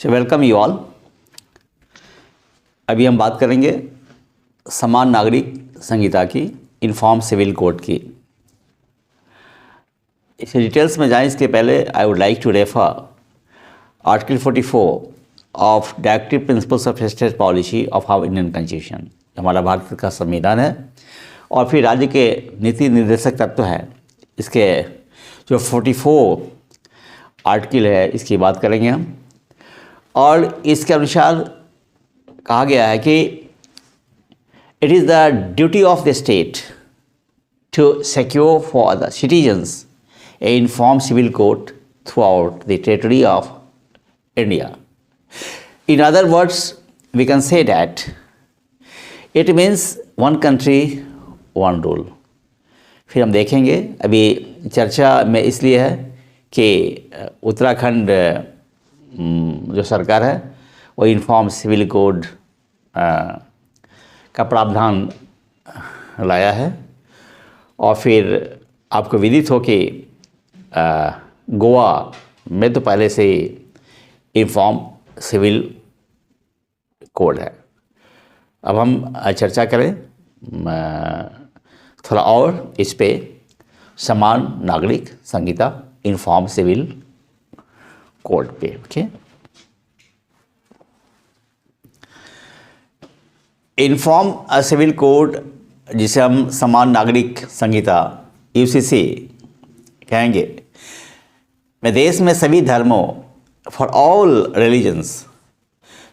Welcome you all. अभी हम बात करेंगे समान नागरिक संहिता की, यूनिफॉर्म सिविल कोड की। इस डिटेल्स में जाएं इसके पहले I would like to refer article 44 of directive principles of state policy of our Indian constitution. हमारा भारत का संविधान है और फिर राज्य के नीति निर्देशक तत्व हैं। इसके जो 44 आर्टिकल है इसकी बात करेंगे हम। और इसके अनुसार कहा गया है कि it is the duty of the state to secure for the citizens a uniform civil code throughout the territory of India. In other words, we can say that it means one country, one rule. फिर हम देखेंगे, अभी चर्चा में इसलिए है कि उत्तराखंड जो सरकार है वो यूनिफॉर्म सिविल कोड का प्रावधान लाया है और फिर आपको विदित हो कि गोवा में तो पहले से ही यूनिफॉर्म सिविल कोड है। अब हम चर्चा करें थोड़ा और इस पे समान नागरिक संहिता यूनिफॉर्म सिविल कोड पे। ओके, यूनिफॉर्म सिविल कोड जिसे हम समान नागरिक संहिता यूसीसी कहेंगे, में देश में सभी धर्मों फॉर ऑल रिलीजन्स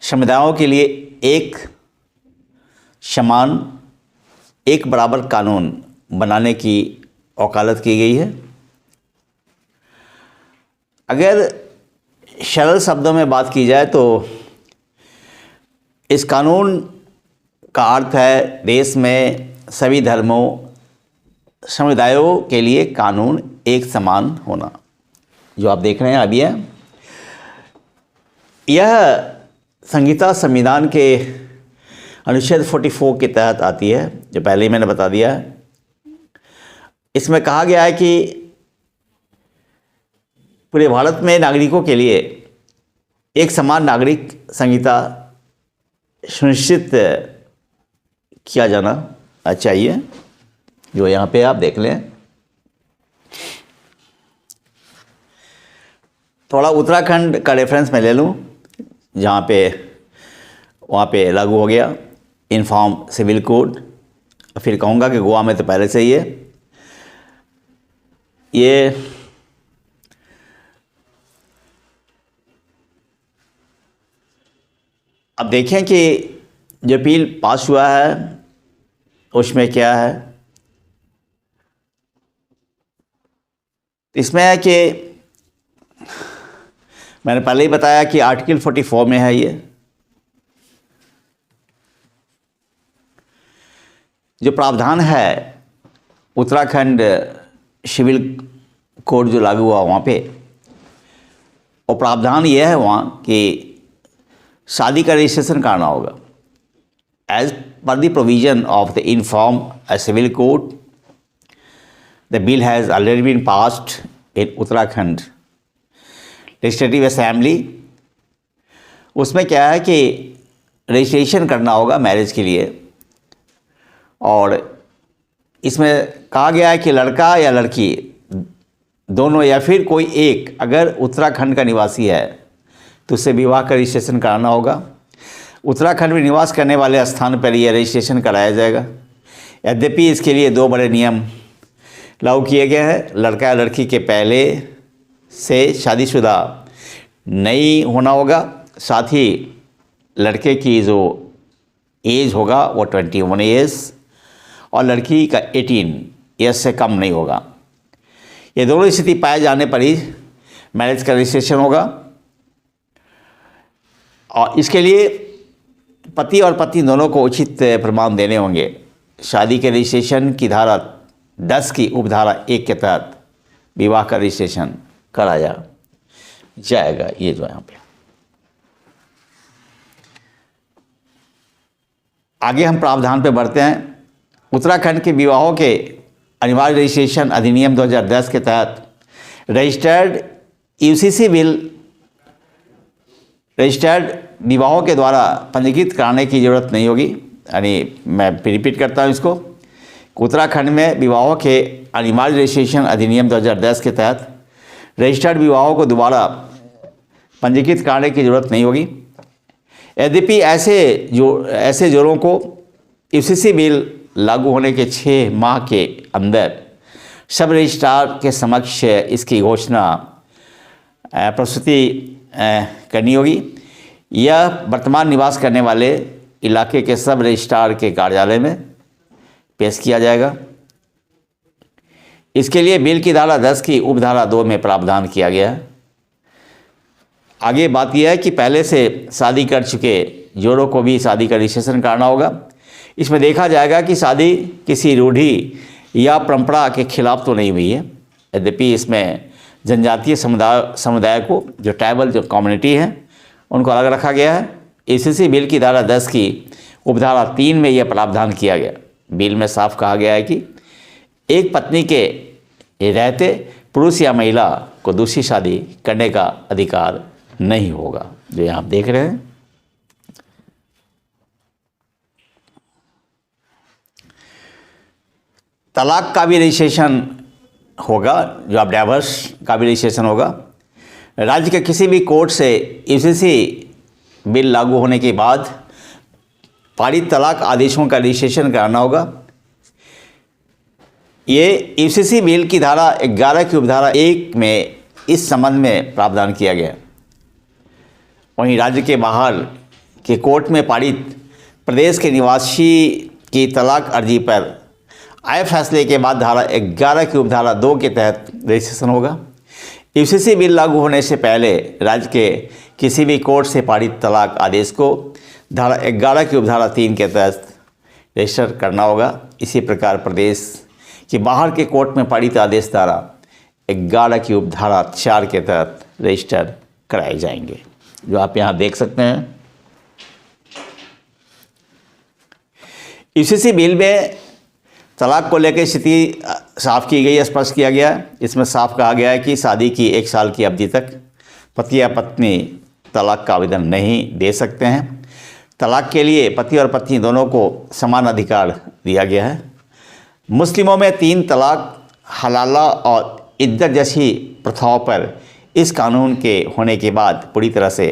समुदायों के लिए एक समान एक बराबर कानून बनाने की वकालत की गई है। अगर सरल शब्दों में बात की जाए तो इस कानून का अर्थ है देश में सभी धर्मों समुदायों के लिए कानून एक समान होना। जो आप देख रहे हैं अभी है, यह संहिता संविधान के अनुच्छेद 44 के तहत आती है, जो पहले ही मैंने बता दिया है। इसमें कहा गया है कि पूरे भारत में नागरिकों के लिए एक समान नागरिक संहिता सुनिश्चित किया जाना चाहिए। जो यहाँ पे आप देख लें, थोड़ा उत्तराखंड का रेफरेंस मैं ले लूँ जहाँ पे वहाँ पे लागू हो गया यूनिफॉर्म सिविल कोड। फिर कहूँगा कि गोवा में तो पहले से ही है। ये अब देखें कि जो बिल पास हुआ है उसमें क्या है। इसमें है कि मैंने पहले ही बताया कि आर्टिकल 44 में है ये, जो प्रावधान है उत्तराखंड सिविल कोड जो लागू हुआ वहाँ पे, और प्रावधान ये है वहाँ कि शादी का रजिस्ट्रेशन कराना होगा। As per the provision of the uniform civil code, the bill has already been passed in Uttarakhand legislative assembly. उसमें क्या है कि रजिस्ट्रेशन करना होगा मैरिज के लिए, और इसमें कहा गया है कि लड़का या लड़की दोनों या फिर कोई एक अगर उत्तराखंड का निवासी है तो उससे विवाह का रजिस्ट्रेशन कराना होगा। उत्तराखंड में निवास करने वाले स्थान पर यह रजिस्ट्रेशन कराया जाएगा। यद्यपि इसके लिए दो बड़े नियम लागू किए गए हैं। लड़का या लड़की के पहले से शादीशुदा नहीं होना होगा, साथ ही लड़के की जो एज होगा वो 21 ईयर्स और लड़की का 18 ईयर्स से कम नहीं होगा। ये दोनों स्थिति पाए जाने पर ही मैरिज का रजिस्ट्रेशन होगा। और इसके लिए पति और पत्नी दोनों को उचित प्रमाण देने होंगे। शादी के रजिस्ट्रेशन की धारा 10 की उपधारा 1 के तहत विवाह का रजिस्ट्रेशन कराया जाएगा। ये जो यहाँ पे आगे हम प्रावधान पे बढ़ते हैं। उत्तराखंड के विवाहों के अनिवार्य रजिस्ट्रेशन अधिनियम 2010 के तहत रजिस्टर्ड यूसीसी विल रजिस्टर्ड विवाहों के द्वारा पंजीकृत कराने की ज़रूरत नहीं होगी। यानी मैं रिपीट करता हूँ इसको, उत्तराखंड में विवाहों के अनिवार्य रजिस्ट्रेशन अधिनियम 2010 के तहत रजिस्टर्ड विवाहों को दोबारा पंजीकृत कराने की ज़रूरत नहीं होगी। यद्यपि ऐसे जोड़ों को यूसीसी बिल लागू होने के 6 माह के अंदर सब रजिस्ट्रार के समक्ष इसकी घोषणा प्रस्तुति करनी होगी। यह वर्तमान निवास करने वाले इलाके के सब रजिस्ट्रार के कार्यालय में पेश किया जाएगा। इसके लिए बिल की धारा 10 की उपधारा 2 में प्रावधान किया गया है। आगे बात यह है कि पहले से शादी कर चुके जोड़ों को भी शादी का रजिस्ट्रेशन कराना होगा। इसमें देखा जाएगा कि शादी किसी रूढ़ि या परंपरा के खिलाफ तो नहीं हुई है। यद्यपि इसमें जनजातीय समुदाय को, जो ट्राइबल जो कम्युनिटी है, उनको अलग रखा गया है। यूसीसी बिल की धारा 10 की उपधारा 3 में यह प्रावधान किया गया। बिल में साफ कहा गया है कि एक पत्नी के रहते पुरुष या महिला को दूसरी शादी करने का अधिकार नहीं होगा, जो यहाँ आप देख रहे हैं। तलाक का भी रजिस्ट्रेशन होगा, जो आप डाइवर्स का भी रजिस्ट्रेशन होगा। राज्य के किसी भी कोर्ट से यूसीसी बिल लागू होने के बाद पारित तलाक आदेशों का रजिस्ट्रेशन कराना होगा। ये यूसीसी बिल की धारा 11 की उपधारा 1 में इस संबंध में प्रावधान किया गया। वहीं राज्य के बाहर के कोर्ट में पारित प्रदेश के निवासी की तलाक अर्जी पर आए फैसले के बाद धारा 11 की उपधारा 2 के तहत रजिस्ट्रेशन होगा। यूसीसी बिल लागू होने से पहले राज्य के किसी भी कोर्ट से पारित तलाक आदेश को धारा 11 की उपधारा 3 के तहत रजिस्टर करना होगा। इसी प्रकार प्रदेश के बाहर के कोर्ट में पारित आदेश धारा 11 की उपधारा 4 के तहत रजिस्टर कराए जाएंगे, जो आप यहाँ देख सकते हैं। यूसीसी बिल में तलाक को लेकर स्थिति साफ की गई है, स्पष्ट किया गया है। इसमें साफ कहा गया है कि शादी की 1 साल की अवधि तक पति या पत्नी तलाक का आवेदन नहीं दे सकते हैं। तलाक के लिए पति और पत्नी दोनों को समान अधिकार दिया गया है। मुस्लिमों में 3 तलाक, हलाला और इद्दत जैसी प्रथाओं पर इस कानून के होने के बाद पूरी तरह से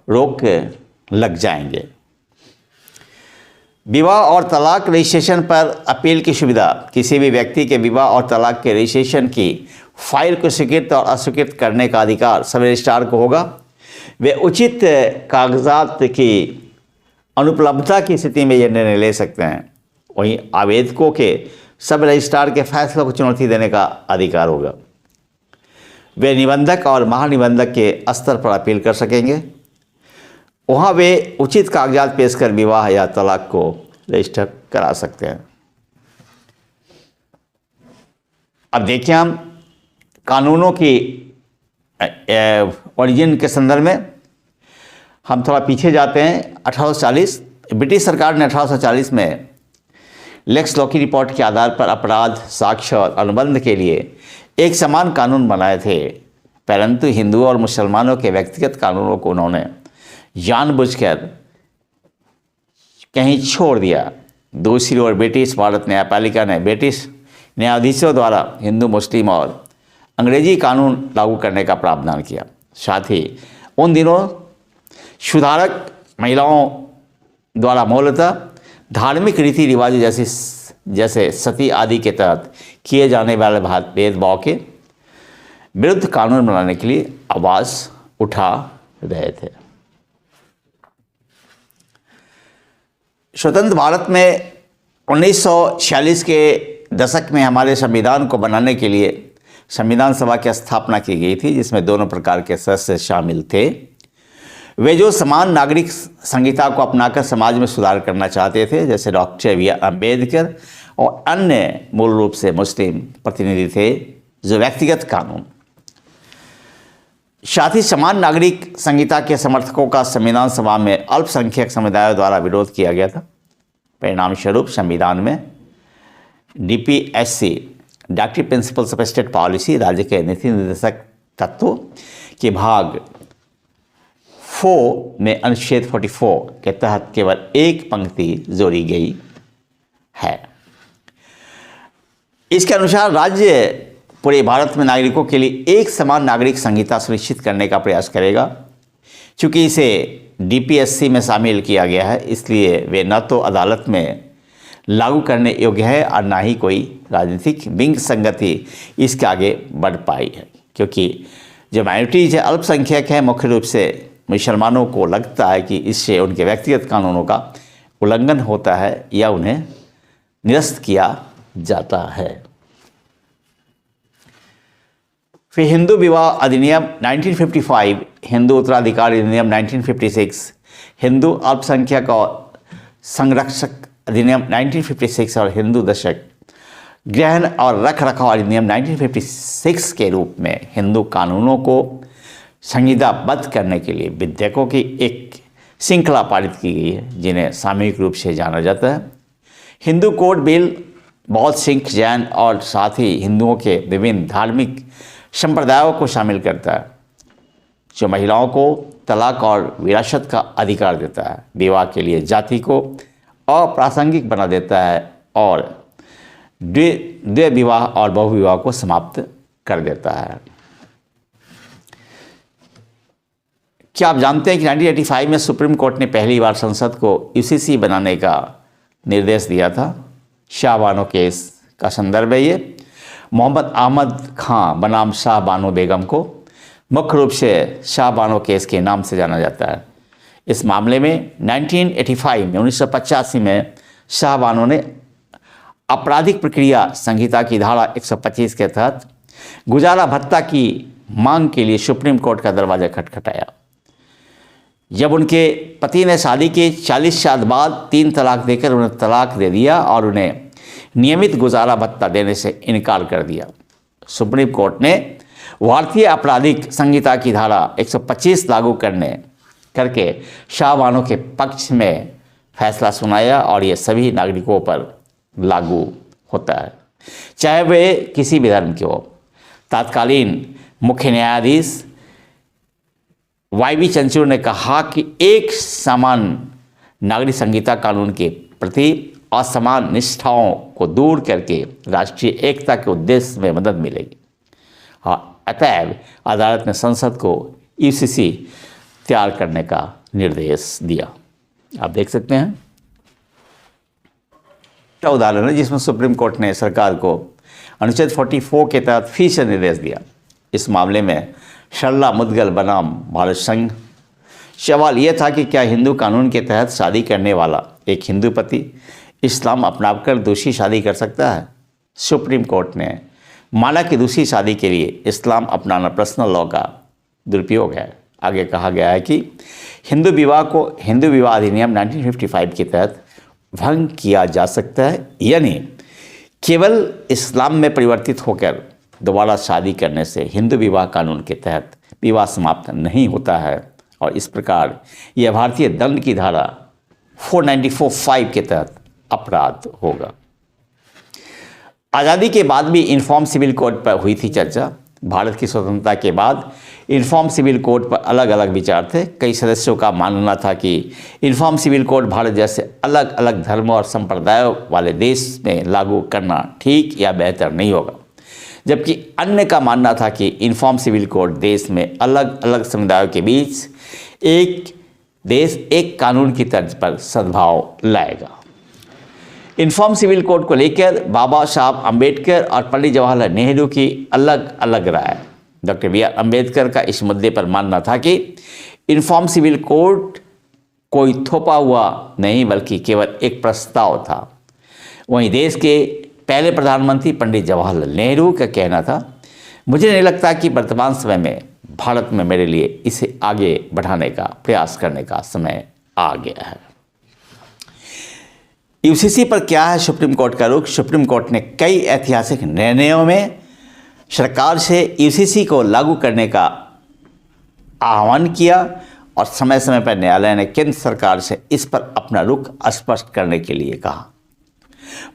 रोक लग जाएंगे। विवाह और तलाक रजिस्ट्रेशन पर अपील की सुविधा किसी भी व्यक्ति के विवाह और तलाक के रजिस्ट्रेशन की फाइल को स्वीकृत और अस्वीकृत करने का अधिकार सब रजिस्ट्रार को होगा। वे उचित कागजात की अनुपलब्धता की स्थिति में यह निर्णय ले सकते हैं। वहीं आवेदकों के सब रजिस्ट्रार के फैसलों को चुनौती देने का अधिकार होगा। वे निबंधक और महानिबंधक के स्तर पर अपील कर सकेंगे। वहाँ वे उचित कागजात पेश कर विवाह या तलाक को रजिस्टर करा सकते हैं। अब देखिए, हम कानूनों की ओरिजिन के संदर्भ में हम थोड़ा पीछे जाते हैं। 1840 ब्रिटिश सरकार ने 1840 में लेक्स लॉ की रिपोर्ट के आधार पर अपराध, साक्ष्य और अनुबंध के लिए एक समान कानून बनाए थे, परंतु हिंदुओं और मुसलमानों के व्यक्तिगत कानूनों को उन्होंने जानबूझकर कहीं छोड़ दिया। दूसरी ओर ब्रिटिश भारत न्यायपालिका ने ब्रिटिश न्यायाधीशों द्वारा हिंदू, मुस्लिम और अंग्रेजी कानून लागू करने का प्रावधान किया। साथ ही उन दिनों सुधारक महिलाओं द्वारा मूलतः धार्मिक रीति रिवाज जैसे सती आदि के तहत किए जाने वाले भेदभाव के विरुद्ध कानून बनाने के लिए आवाज़ उठा रहे थे। स्वतंत्र भारत में 1946 के दशक में हमारे संविधान को बनाने के लिए संविधान सभा की स्थापना की गई थी, जिसमें दोनों प्रकार के सदस्य शामिल थे। वे जो समान नागरिक संहिता को अपनाकर समाज में सुधार करना चाहते थे, जैसे डॉक्टर बी आर अम्बेडकर और अन्य मूल रूप से मुस्लिम प्रतिनिधि थे, जो व्यक्तिगत कानून। साथ ही समान नागरिक संहिता के समर्थकों का संविधान सभा में अल्पसंख्यक समुदायों द्वारा विरोध किया गया था। परिणाम स्वरूप संविधान में DPSC directive principles of state policy राज्य के नीति निर्देशक तत्वों के भाग 4 में अनुच्छेद 44 के तहत केवल एक पंक्ति जोड़ी गई है। इसके अनुसार राज्य पूरे भारत में नागरिकों के लिए एक समान नागरिक संहिता सुनिश्चित करने का प्रयास करेगा। चूँकि इसे DPSC में शामिल किया गया है, इसलिए वे न तो अदालत में लागू करने योग्य है और ना ही कोई राजनीतिक विंग संगति इसके आगे बढ़ पाई है, क्योंकि जो माइनॉरिटीज है, अल्पसंख्यक है, मुख्य रूप से मुसलमानों को लगता है कि इससे उनके व्यक्तिगत कानूनों का उल्लंघन होता है या उन्हें निरस्त किया जाता है। फिर हिंदू विवाह अधिनियम 1955, हिंदू उत्तराधिकार अधिनियम 1956, हिंदू अल्पसंख्यक और संरक्षक अधिनियम 1956 और हिंदू दशक ग्रहण और रख रखाव अधिनियम 1956 के रूप में हिंदू कानूनों को संहिताबद्ध करने के लिए विधेयकों की एक श्रृंखला पारित की गई है, जिन्हें सामूहिक रूप से जाना जाता है। हिंदू कोड बिल बौद्ध, सिख, जैन और साथ ही हिंदुओं के विभिन्न धार्मिक संप्रदायों को शामिल करता है, जो महिलाओं को तलाक और विरासत का अधिकार देता है, विवाह के लिए जाति को अप्रासंगिक बना देता है और द्वैत विवाह और बहुविवाह को समाप्त कर देता है। क्या आप जानते हैं कि 1985 में सुप्रीम कोर्ट ने पहली बार संसद को UCC बनाने का निर्देश दिया था? शाह बानो केस का संदर्भ है ये। मोहम्मद अहमद खां बनाम शाह बानो बेगम को मुख्य रूप से शाह बानो केस के नाम से जाना जाता है। इस मामले में 1985 में शाह बानो ने आपराधिक प्रक्रिया संहिता की धारा 125 के तहत गुजारा भत्ता की मांग के लिए सुप्रीम कोर्ट का दरवाजा खटखटाया। जब उनके पति ने शादी के 40 साल बाद 3 तलाक देकर उन्हें तलाक दे दिया और उन्हें नियमित गुजारा भत्ता देने से इनकार कर दिया, सुप्रीम कोर्ट ने भारतीय आपराधिक संहिता की धारा 125 लागू करके शाह बानो के पक्ष में फैसला सुनाया और ये सभी नागरिकों पर लागू होता है, चाहे वे किसी भी धर्म के हो। तत्कालीन मुख्य न्यायाधीश YB चंद्रचूड़ ने कहा कि एक समान नागरिक संहिता कानून के प्रति असमान निष्ठाओं को दूर करके राष्ट्रीय एकता के उद्देश्य में मदद मिलेगी। हाँ, अतएव अदालत ने संसद को UCC तैयार करने का निर्देश दिया। आप देख सकते हैं क्या उदाहरण है जिसमें सुप्रीम कोर्ट ने सरकार को अनुच्छेद 44 के तहत फिर से निर्देश दिया। इस मामले में शर्ला मुदगल बनाम भारत संघ। सवाल यह था कि क्या हिंदू कानून के तहत शादी करने वाला एक हिंदू पति इस्लाम अपनाकर दूसरी शादी कर सकता है? सुप्रीम कोर्ट ने माना कि दूसरी शादी के लिए इस्लाम अपनाना पर्सनल लॉ का दुरुपयोग है। आगे कहा गया है कि हिंदू विवाह को हिंदू विवाह अधिनियम 1955 के तहत भंग किया जा सकता है, यानी केवल इस्लाम में परिवर्तित होकर दोबारा शादी करने से हिंदू विवाह कानून के तहत विवाह समाप्त नहीं होता है और इस प्रकार यह भारतीय दंड की धारा 494(5) के तहत अपराध होगा। आज़ादी के बाद भी इन्फॉर्म सिविल कोड पर हुई थी चर्चा। भारत की स्वतंत्रता के बाद इन्फॉर्म सिविल कोड पर अलग अलग विचार थे। कई सदस्यों का मानना था कि इन्फॉर्म सिविल कोड भारत जैसे अलग अलग धर्मों और संप्रदायों वाले देश में लागू करना ठीक या बेहतर नहीं होगा, जबकि अन्य का मानना था कि इन्फॉर्म सिविल कोड देश में अलग अलग समुदायों के बीच एक देश एक कानून की तर्ज पर सद्भाव लाएगा। इन्फॉर्म सिविल कोड को लेकर बाबा साहब अम्बेडकर और पंडित जवाहरलाल नेहरू की अलग अलग राय। Doctor B.R. अम्बेडकर का इस मुद्दे पर मानना था कि इन्फॉर्म सिविल कोड कोई थोपा हुआ नहीं बल्कि केवल एक प्रस्ताव था। वहीं देश के पहले प्रधानमंत्री पंडित जवाहरलाल नेहरू का कहना था, मुझे नहीं लगता कि वर्तमान समय में भारत में मेरे लिए इसे आगे बढ़ाने का प्रयास करने का समय आ गया है। UCC पर क्या है सुप्रीम कोर्ट का रुख? सुप्रीम कोर्ट ने कई ऐतिहासिक निर्णयों में सरकार से UCC को लागू करने का आह्वान किया और समय समय पर न्यायालय ने केंद्र सरकार से इस पर अपना रुख स्पष्ट करने के लिए कहा।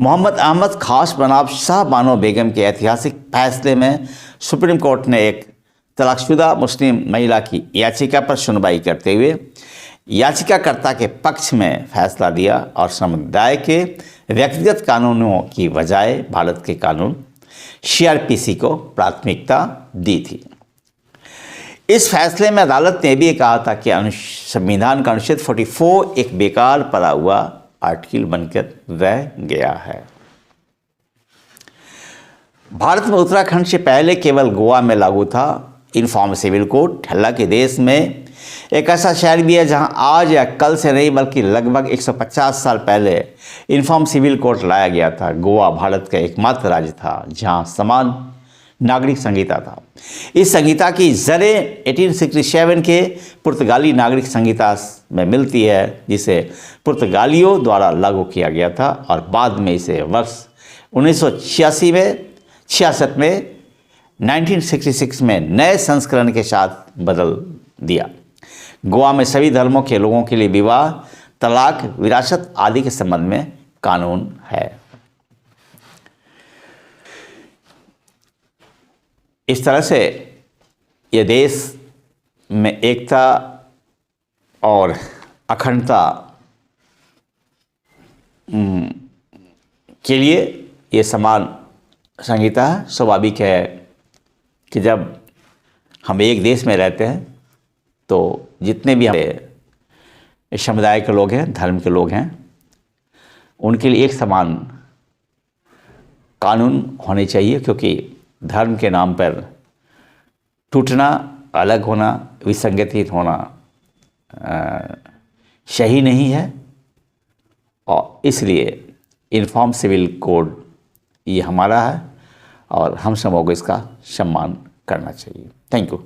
मोहम्मद अहमद खास बनाम शाह बानो बेगम के ऐतिहासिक फैसले में सुप्रीम कोर्ट ने एक तलाकशुदा मुस्लिम महिला की याचिका पर सुनवाई करते हुए याचिकाकर्ता के पक्ष में फैसला दिया और समुदाय के व्यक्तिगत कानूनों की बजाय भारत के कानून सीआरपीसी को प्राथमिकता दी थी। इस फैसले में अदालत ने भी कहा था कि संविधान का अनुच्छेद 44 एक बेकार पड़ा हुआ आर्टिकल बनकर रह गया है। भारत में उत्तराखंड से पहले केवल गोवा में लागू था यूनिफॉर्म सिविल कोड। हालांकि देश में एक ऐसा शहर भी है जहां आज या कल से नहीं बल्कि लगभग 150 साल पहले यूनिफॉर्म सिविल कोड लाया गया था। गोवा भारत का एकमात्र राज्य था जहां समान नागरिक संहिता था। इस संहिता की जड़ें 1867 के पुर्तगाली नागरिक संहिता में मिलती है, जिसे पुर्तगालियों द्वारा लागू किया गया था और बाद में इसे वर्ष 1966 में 1966 में नए संस्करण के साथ बदल दिया। गोवा में सभी धर्मों के लोगों के लिए विवाह, तलाक, विरासत आदि के संबंध में कानून है। इस तरह से यह देश में एकता और अखंडता के लिए ये समान संहिता है। स्वाभाविक है कि जब हम एक देश में रहते हैं तो जितने भी हमारे समुदाय के लोग हैं, धर्म के लोग हैं, उनके लिए एक समान कानून होने चाहिए, क्योंकि धर्म के नाम पर टूटना, अलग होना, विसंगठित होना सही नहीं है। और इसलिए यूनिफॉर्म सिविल कोड ये हमारा है और हम सबों को इसका सम्मान करना चाहिए। Thank you.